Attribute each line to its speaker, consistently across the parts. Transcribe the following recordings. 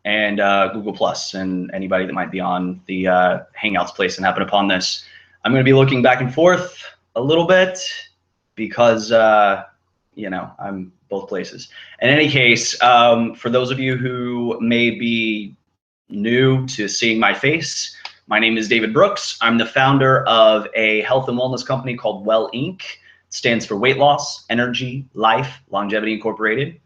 Speaker 1: and Google Plus, and anybody that might be on the Hangouts place and happen upon this. I'm going to be looking back and forth a little bit because, you know, I'm both places. In any case, for those of you who may be new to seeing my face, my name is David Brooks. I'm the founder of a health and wellness company called Well Inc. It stands for Weight Loss, Energy, Life, Longevity Incorporated.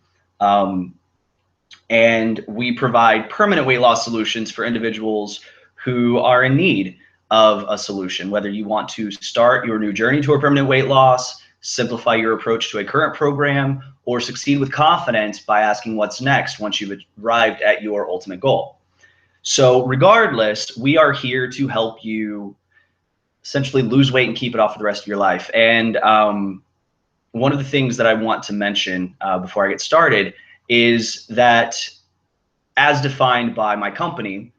Speaker 1: And we provide permanent weight loss solutions for individuals who are in need of a solution, whether you want to start your new journey to a permanent weight loss, simplify your approach to a current program, or succeed with confidence by asking what's next once you've arrived at your ultimate goal. So regardless, we are here to help you essentially lose weight and keep it off for the rest of your life. And one of the things that I want to mention before I get started is that, as defined by my company,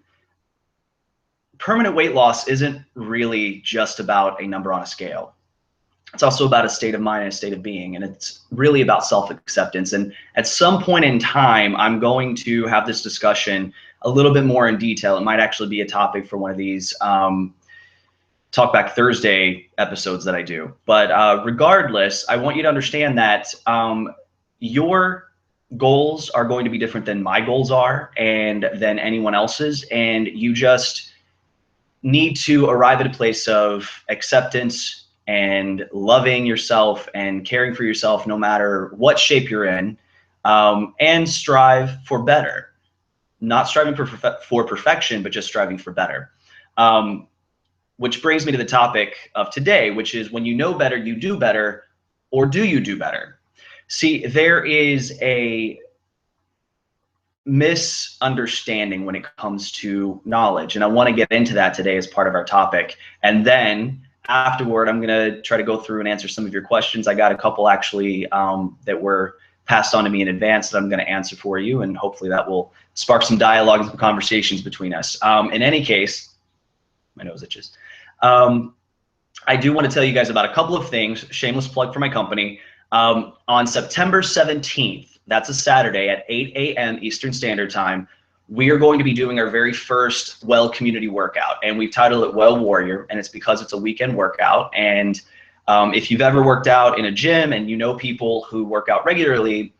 Speaker 1: permanent weight loss isn't really just about a number on a scale. It's also about a state of mind and a state of being, and it's really about self-acceptance. And at some point in time, I'm going to have this discussion a little bit more in detail. It might actually be a topic for one of these Talk Back Thursday episodes that I do. But regardless, I want you to understand that your goals are going to be different than my goals are and than anyone else's, and you just need to arrive at a place of acceptance and loving yourself and caring for yourself no matter what shape you're in, and strive for better. Not striving for perfection, but just striving for better. Which brings me to the topic of today, which is, when you know better, you do better, or do you do better? See, there is a misunderstanding when it comes to knowledge, and I want to get into that today as part of our topic. And then afterward, I'm going to try to go through and answer some of your questions. I got a couple actually that were passed on to me in advance that I'm going to answer for you, and hopefully that will spark some dialogue and some conversations between us. In any case, my nose itches. I do want to tell you guys about a couple of things. Shameless plug for my company. On September 17th, that's a Saturday at 8 a.m. Eastern Standard Time, we are going to be doing our very first Well community workout, and we've titled it Well Warrior, and it's because it's a weekend workout. And if you've ever worked out in a gym and you know people who work out regularly,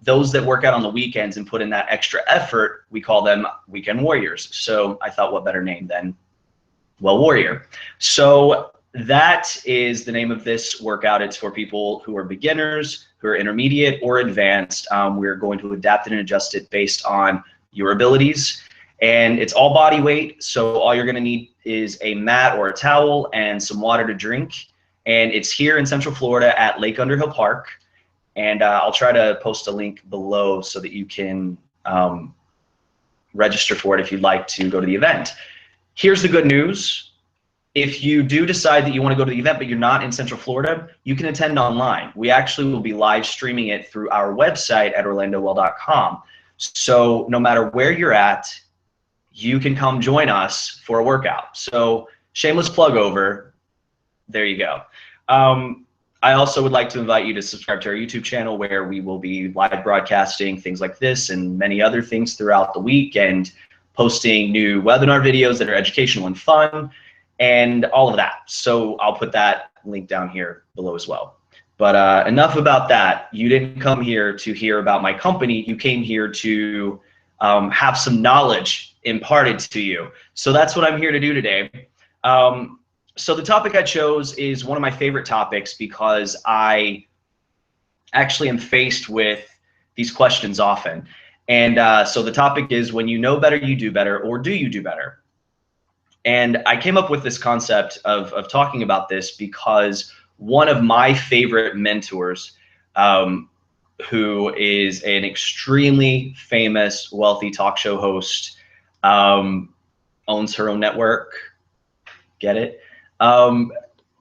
Speaker 1: those that work out on the weekends and put in that extra effort, we call them weekend warriors. So I thought, what better name than Well Warrior? So that is the name of this workout. It's for people who are beginners, who are intermediate, or advanced. We're going to adapt it and adjust it based on your abilities. And it's all body weight, so all you're going to need is a mat or a towel and some water to drink. And it's here in Central Florida at Lake Underhill Park. And I'll try to post a link below so that you can register for it if you'd like to go to the event. Here's the good news. If you do decide that you want to go to the event but you're not in Central Florida, you can attend online. We actually will be live streaming it through our website at orlandowell.com. So no matter where you're at, you can come join us for a workout. So shameless plug over. There you go. I also would like to invite you to subscribe to our YouTube channel, where we will be live broadcasting things like this and many other things throughout the week, and posting new webinar videos that are educational and fun, and all of that. So I'll put that link down here below as well. But enough about that. You didn't come here to hear about my company. You came here to have some knowledge imparted to you. So that's what I'm here to do today. So the topic I chose is one of my favorite topics, because I actually am faced with these questions often. And so the topic is, when you know better, you do better, or do you do better? And I came up with this concept of talking about this because one of my favorite mentors, who is an extremely famous, wealthy talk show host, owns her own network, get it?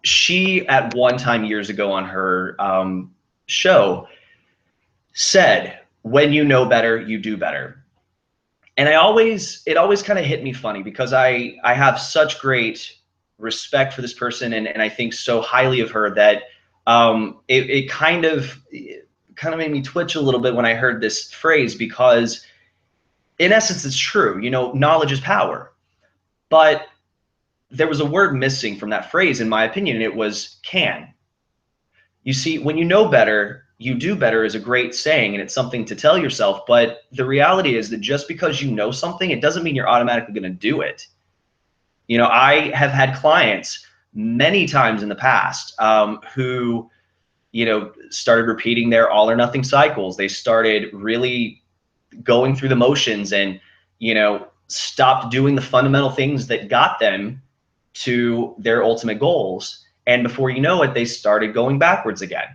Speaker 1: She, at one time years ago on her show, said, when you know better, you do better. And it always kind of hit me funny, because I have such great respect for this person, and I think so highly of her that it kind of made me twitch a little bit when I heard this phrase, because in essence, it's true. You know, knowledge is power. But there was a word missing from that phrase, in my opinion, and it was can. You see, when you know better, you do better is a great saying, and it's something to tell yourself. But the reality is that just because you know something, it doesn't mean you're automatically going to do it. You know, I have had clients many times in the past who, you know, started repeating their all or nothing cycles. They started really going through the motions and, you know, stopped doing the fundamental things that got them to their ultimate goals. And before you know it, they started going backwards again.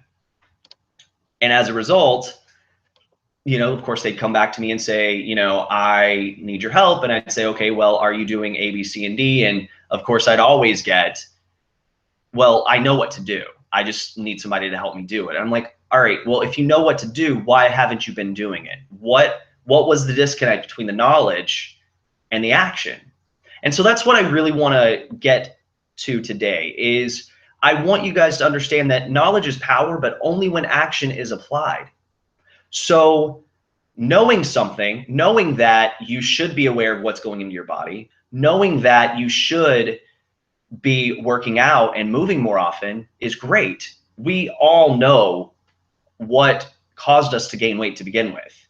Speaker 1: And as a result, you know, of course, they'd come back to me and say, you know, I need your help. And I'd say, okay, well, are you doing A, B, C, and D? And of course, I'd always get, well, I know what to do. I just need somebody to help me do it. And I'm like, all right, well, if you know what to do, why haven't you been doing it? What was the disconnect between the knowledge and the action? And so that's what I really want to get to today is I want you guys to understand that knowledge is power, but only when action is applied. So knowing something, knowing that you should be aware of what's going into your body, knowing that you should be working out and moving more often is great. We all know what caused us to gain weight to begin with.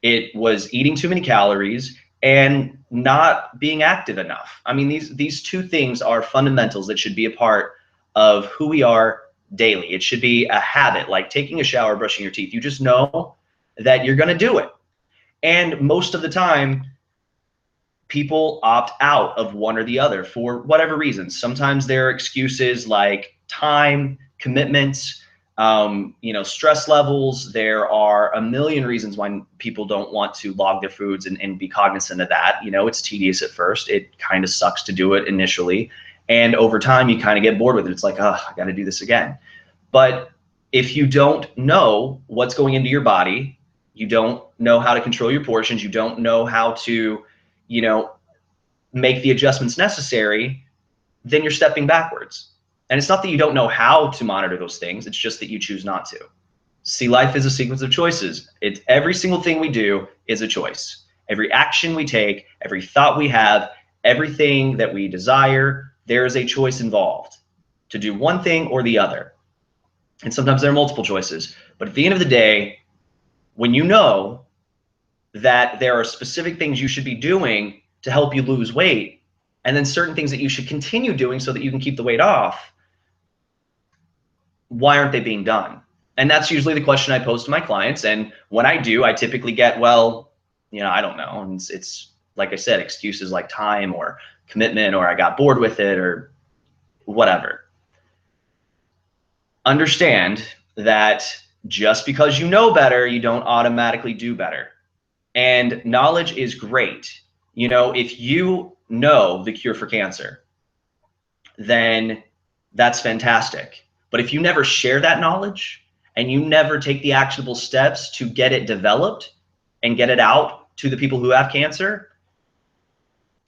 Speaker 1: It was eating too many calories and not being active enough. I mean, these two things are fundamentals that should be a part of who we are daily. It should be a habit, like taking a shower, brushing your teeth. You just know that you're going to do it. And most of the time, people opt out of one or the other for whatever reasons. Sometimes there are excuses like time, commitments, you know, stress levels. There are a million reasons why people don't want to log their foods and be cognizant of that. You know, it's tedious at first. It kind of sucks to do it initially. And over time, you kind of get bored with it. It's like, oh, I got to do this again. But if you don't know what's going into your body, you don't know how to control your portions, you don't know how to, you know, make the adjustments necessary, then you're stepping backwards. And it's not that you don't know how to monitor those things, it's just that you choose not to. See, life is a sequence of choices. It's every single thing we do is a choice. Every action we take, every thought we have, everything that we desire, there is a choice involved to do one thing or the other. And sometimes there are multiple choices. But at the end of the day, when you know that there are specific things you should be doing to help you lose weight, and then certain things that you should continue doing so that you can keep the weight off, why aren't they being done? And that's usually the question I pose to my clients. And when I do, I typically get, well, you know, I don't know. And it's like I said, excuses like time or commitment, or I got bored with it, or whatever. Understand that just because you know better, you don't automatically do better. And knowledge is great. You know, if you know the cure for cancer, then that's fantastic. But if you never share that knowledge and you never take the actionable steps to get it developed and get it out to the people who have cancer,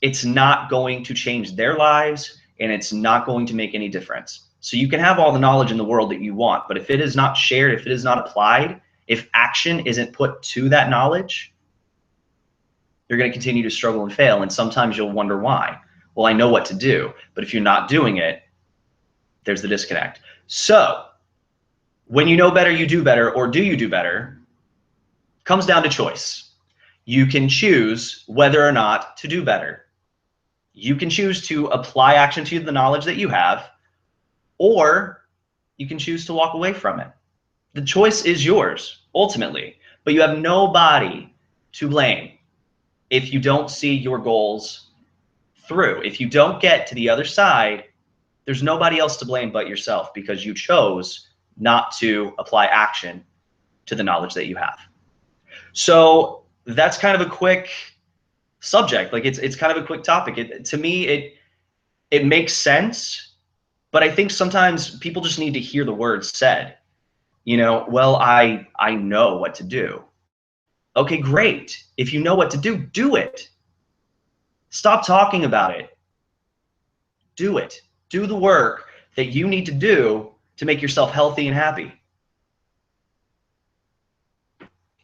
Speaker 1: it's not going to change their lives and it's not going to make any difference. So you can have all the knowledge in the world that you want, but if it is not shared, if it is not applied, if action isn't put to that knowledge, you're going to continue to struggle and fail. And sometimes you'll wonder why. Well, I know what to do, but if you're not doing it, there's the disconnect. So when you know better, you do better, or do you do better, comes down to choice. You can choose whether or not to do better. You can choose to apply action to the knowledge that you have, or you can choose to walk away from it. The choice is yours, ultimately, but you have nobody to blame if you don't see your goals through. If you don't get to the other side, there's nobody else to blame but yourself, because you chose not to apply action to the knowledge that you have. So that's kind of a quick subject. Like it's kind of a quick topic. To me, it makes sense, but I think sometimes people just need to hear the words said. You know, well, I know what to do. Okay, great. If you know what to do, do it. Stop talking about it. Do it. Do the work that you need to do to make yourself healthy and happy.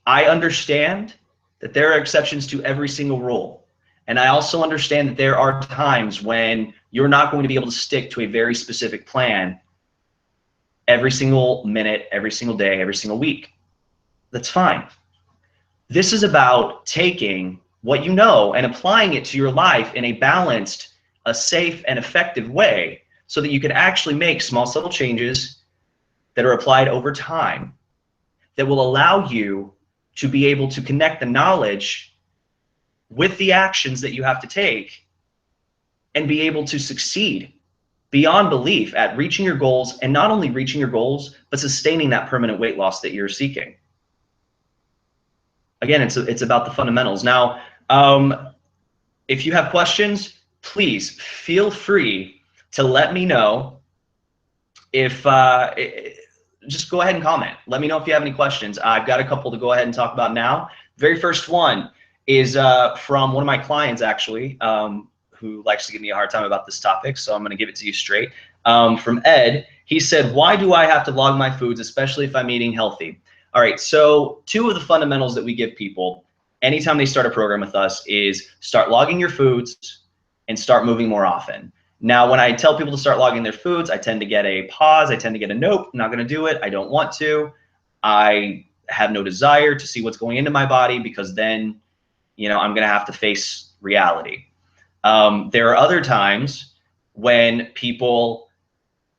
Speaker 1: I understand that there are exceptions to every single rule. And I also understand that there are times when you're not going to be able to stick to a very specific plan every single minute, every single day, every single week. That's fine. This is about taking what you know and applying it to your life in a balanced, a safe, and effective way so that you can actually make small, subtle changes that are applied over time that will allow you to be able to connect the knowledge with the actions that you have to take and be able to succeed beyond belief at reaching your goals, and not only reaching your goals, but sustaining that permanent weight loss that you're seeking. Again, it's about the fundamentals. Now, if you have questions, please feel free to let me know. If just go ahead and comment. Let me know if you have any questions. I've got a couple to go ahead and talk about now. Very first one is from one of my clients, actually, who likes to give me a hard time about this topic, so I'm going to give it to you straight. From Ed, he said, why do I have to log my foods, especially if I'm eating healthy? All right, so two of the fundamentals that we give people anytime they start a program with us is start logging your foods and start moving more often. Now, when I tell people to start logging their foods, I tend to get a pause. I tend to get a nope, I'm not going to do it. I don't want to. I have no desire to see what's going into my body, because then, I'm going to have to face reality. There are other times when people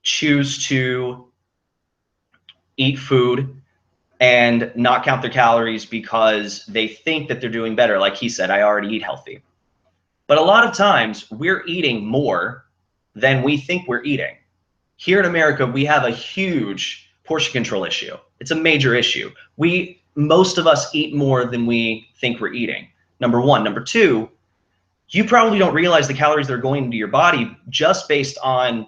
Speaker 1: choose to eat food and not count their calories because they think that they're doing better. Like he said, I already eat healthy. But a lot of times we're eating more than we think we're eating. Here in America, we have a huge portion control issue. It's a major issue. Most of us eat more than we think we're eating. Number one. Number two, you probably don't realize the calories that are going into your body just based on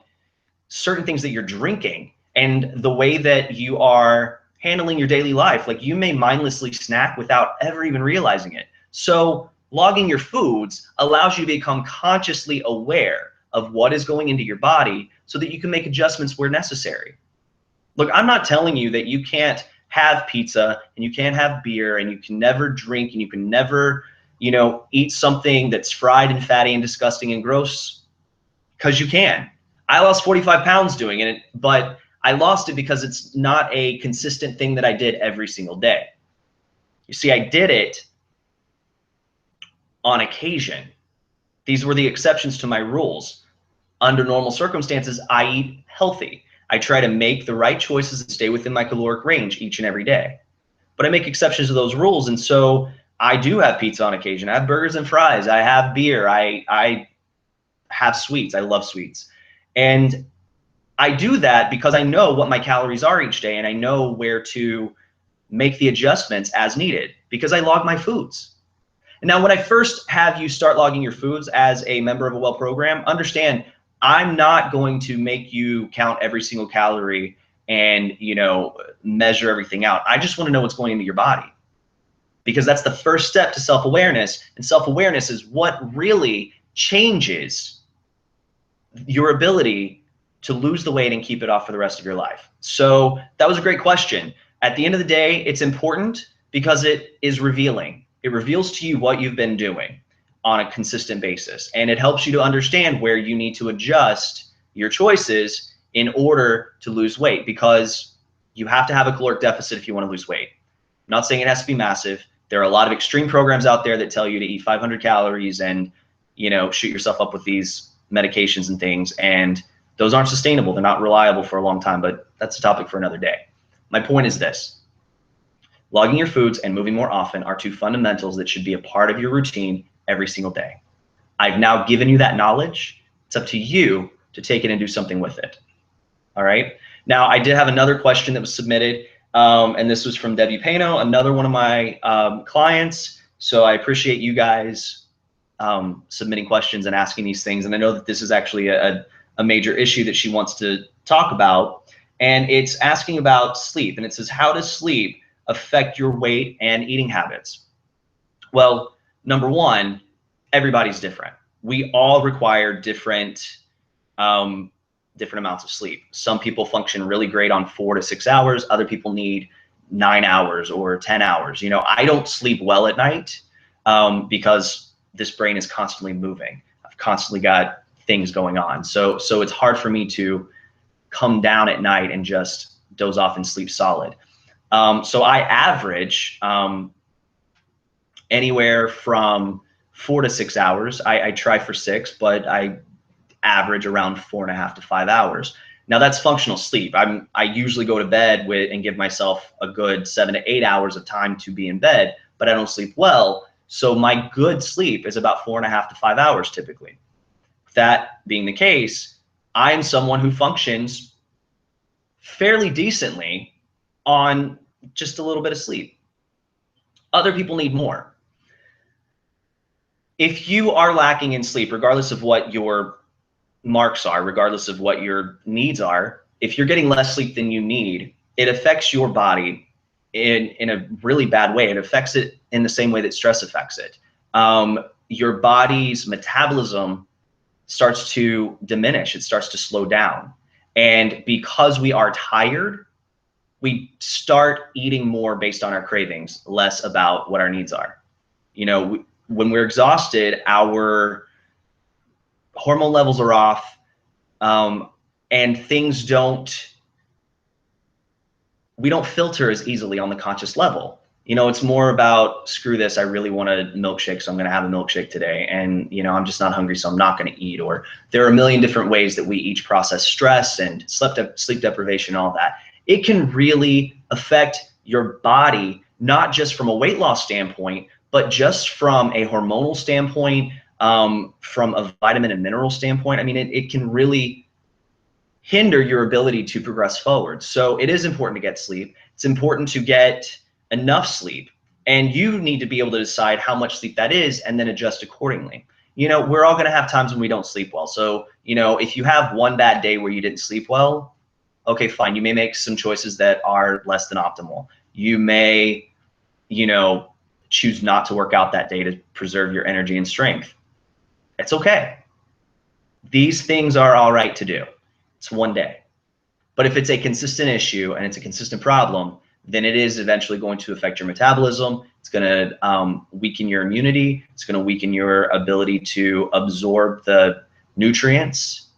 Speaker 1: certain things that you're drinking and the way that you are handling your daily life. Like, you may mindlessly snack without ever even realizing it. So logging your foods allows you to become consciously aware of what is going into your body so that you can make adjustments where necessary. Look, I'm not telling you that you can't have pizza and you can't have beer and you can never drink and you can never, eat something that's fried and fatty and disgusting and gross, because you can. I lost 45 pounds doing it, but I lost it because it's not a consistent thing that I did every single day. You see, I did it on occasion. These were the exceptions to my rules. Under normal circumstances, I eat healthy. I try to make the right choices and stay within my caloric range each and every day. But I make exceptions to those rules, and so I do have pizza on occasion. I have burgers and fries. I have beer. I have sweets. I love sweets. And I do that because I know what my calories are each day, and I know where to make the adjustments as needed because I log my foods. Now, when I first have you start logging your foods as a member of a well program, understand I'm not going to make you count every single calorie and, measure everything out. I just want to know what's going into your body, because that's the first step to self-awareness, and self-awareness is what really changes your ability to lose the weight and keep it off for the rest of your life. So that was a great question. At the end of the day, it's important because it is revealing. It reveals to you what you've been doing on a consistent basis, and it helps you to understand where you need to adjust your choices in order to lose weight, because you have to have a caloric deficit if you want to lose weight. I'm not saying it has to be massive. There are a lot of extreme programs out there that tell you to eat 500 calories and, shoot yourself up with these medications and things, and those aren't sustainable. They're not reliable for a long time, but that's a topic for another day. My point is this: logging your foods and moving more often are two fundamentals that should be a part of your routine every single day. I've now given you that knowledge. It's up to you to take it and do something with it. All right. Now, I did have another question that was submitted, and this was from Debbie Pano, another one of my clients. So I appreciate you guys submitting questions and asking these things. And I know that this is actually a major issue that she wants to talk about. And it's asking about sleep. And it says, how does sleep affect your weight and eating habits? Well, number one, everybody's different. We all require different amounts of sleep. Some people function really great on 4 to 6 hours. Other people need 9 hours or 10 hours. You know, I don't sleep well at night because this brain is constantly moving. I've constantly got things going on. So it's hard for me to come down at night and just doze off and sleep solid. So I average anywhere from 4 to 6 hours. I try for 6, but I average around 4.5 to 5 hours. Now that's functional sleep. I usually go to bed and give myself a good 7 to 8 hours of time to be in bed, but I don't sleep well. So my good sleep is about 4.5 to 5 hours typically. That being the case, I am someone who functions fairly decently on just a little bit of sleep. Other people need more. If you are lacking in sleep, regardless of what your marks are, regardless of what your needs are, if you're getting less sleep than you need, it affects your body in a really bad way. It affects it in the same way that stress affects it. Your body's metabolism starts to diminish. It starts to slow down. And because we are tired, we start eating more based on our cravings, less about what our needs are. You know, when we're exhausted, our hormone levels are off, and things we don't filter as easily on the conscious level. You know, it's more about, screw this, I really want a milkshake, so I'm gonna have a milkshake today. And, you know, I'm just not hungry, so I'm not gonna eat. Or there are a million different ways that we each process stress and sleep deprivation, all that. It can really affect your body, not just from a weight loss standpoint, but just from a hormonal standpoint, from a vitamin and mineral standpoint. I mean, it can really hinder your ability to progress forward. So it is important to get sleep. It's important to get enough sleep, and you need to be able to decide how much sleep that is and then adjust accordingly. You know, we're all going to have times when we don't sleep well. So, you know, if you have one bad day where you didn't sleep well, okay, fine. You may make some choices that are less than optimal. You may, you know, choose not to work out that day to preserve your energy and strength. It's okay. These things are all right to do. It's one day. But if it's a consistent issue and it's a consistent problem, then it is eventually going to affect your metabolism. It's going to weaken your immunity. It's going to weaken your ability to absorb the nutrients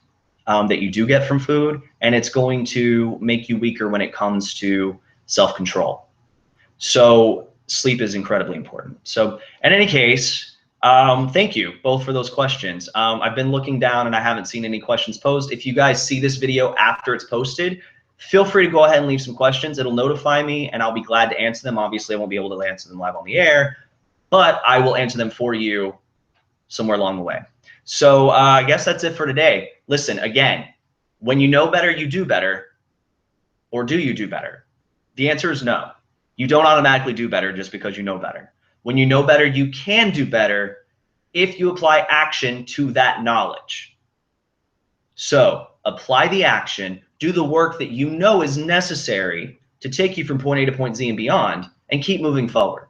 Speaker 1: that you do get from food. And it's going to make you weaker when it comes to self-control. So sleep is incredibly important. So in any case, thank you both for those questions. I've been looking down and I haven't seen any questions posed. If you guys see this video after it's posted, feel free to go ahead and leave some questions. It'll notify me and I'll be glad to answer them. Obviously, I won't be able to answer them live on the air, but I will answer them for you somewhere along the way. So I guess that's it for today. Listen, again, when you know better, you do better. Or do you do better? The answer is no. You don't automatically do better just because you know better. When you know better, you can do better if you apply action to that knowledge. So apply the action, do the work that you know is necessary to take you from point A to point Z and beyond, and keep moving forward.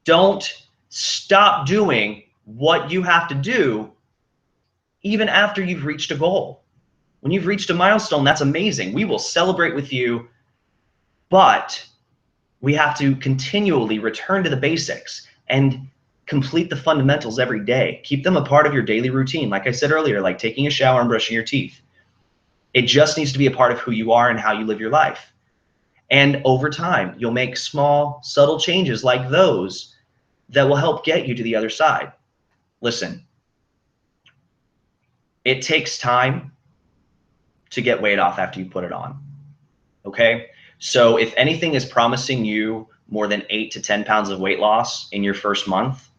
Speaker 1: Don't stop doing what you have to do even after you've reached a goal. When you've reached a milestone, that's amazing. We will celebrate with you, but we have to continually return to the basics and complete the fundamentals every day. Keep them a part of your daily routine. Like I said earlier, like taking a shower and brushing your teeth. It just needs to be a part of who you are and how you live your life. And over time, you'll make small, subtle changes like those that will help get you to the other side. Listen, it takes time to get weight off after you put it on, okay? So if anything is promising you more than 8 to 10 pounds of weight loss in your first month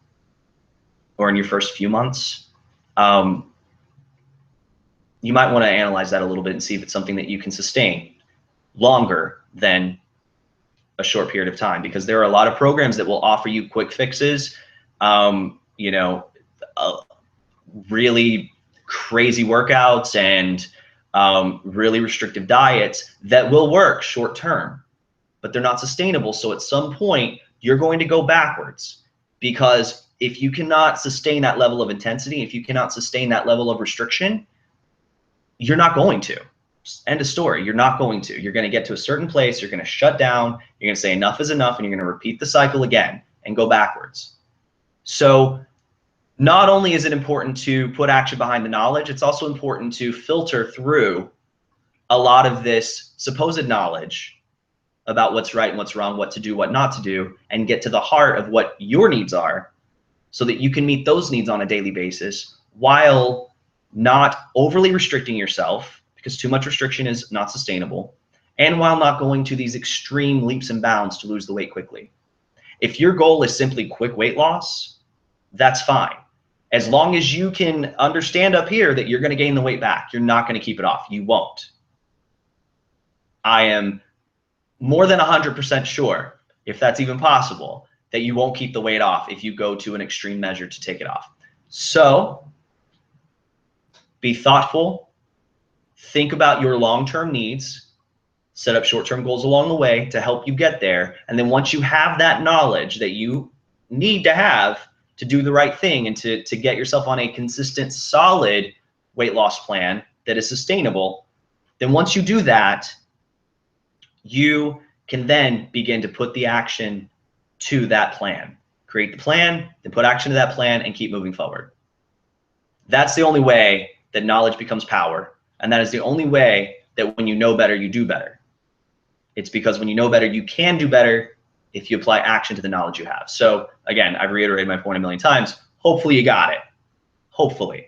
Speaker 1: or in your first few months, you might want to analyze that a little bit and see if it's something that you can sustain longer than a short period of time, because there are a lot of programs that will offer you quick fixes, you know, really crazy workouts and really restrictive diets that will work short term, but they're not sustainable. So at some point you're going to go backwards, because if you cannot sustain that level of intensity, if you cannot sustain that level of restriction, you're not going to. End of story. You're not going to. You're going to get to a certain place. You're going to shut down. You're going to say enough is enough, and you're going to repeat the cycle again and go backwards. So not only is it important to put action behind the knowledge, it's also important to filter through a lot of this supposed knowledge about what's right and what's wrong, what to do, what not to do, and get to the heart of what your needs are so that you can meet those needs on a daily basis while not overly restricting yourself, because too much restriction is not sustainable, and while not going to these extreme leaps and bounds to lose the weight quickly. If your goal is simply quick weight loss, that's fine. As long as you can understand up here that you're going to gain the weight back, you're not going to keep it off. You won't. I am more than 100% sure, if that's even possible, that you won't keep the weight off if you go to an extreme measure to take it off. So be thoughtful. Think about your long-term needs, set up short-term goals along the way to help you get there. And then once you have that knowledge that you need to have to do the right thing and to get yourself on a consistent, solid weight loss plan that is sustainable, then once you do that, you can then begin to put the action to that plan. Create the plan, then put action to that plan and keep moving forward. That's the only way that knowledge becomes power. And that is the only way that when you know better, you do better. It's because when you know better, you can do better if you apply action to the knowledge you have. So again, I've reiterated my point a million times. Hopefully you got it. Hopefully.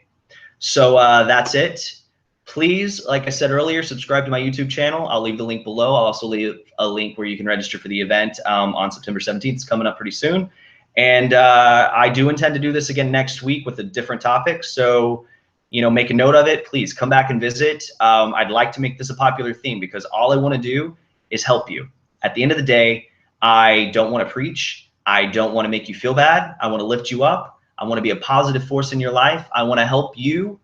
Speaker 1: So that's it. Please, like I said earlier, subscribe to my YouTube channel. I'll leave the link below. I'll also leave a link where you can register for the event on September 17th. It's coming up pretty soon. And I do intend to do this again next week with a different topic. So, you know, make a note of it. Please come back and visit. I'd like to make this a popular theme because all I want to do is help you. At the end of the day, I don't want to preach. I don't want to make you feel bad. I want to lift you up. I want to be a positive force in your life. I want to help you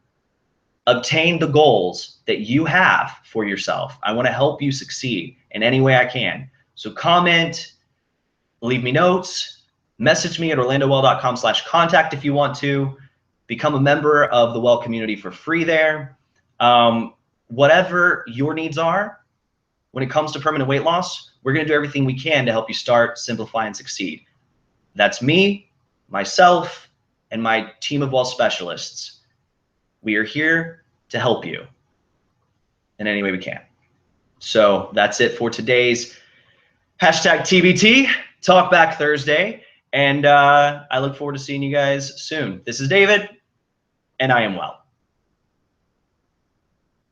Speaker 1: obtain the goals that you have for yourself. I want to help you succeed in any way I can. So comment, leave me notes, message me at orlandowell.com/contact if you want to. Become a member of the Well community for free there. Whatever your needs are, when it comes to permanent weight loss, we're going to do everything we can to help you start, simplify, and succeed. That's me, myself, and my team of Well specialists. We are here to help you in any way we can. So that's it for today's #TBT, Talk Back Thursday. And I look forward to seeing you guys soon. This is David, and I am well.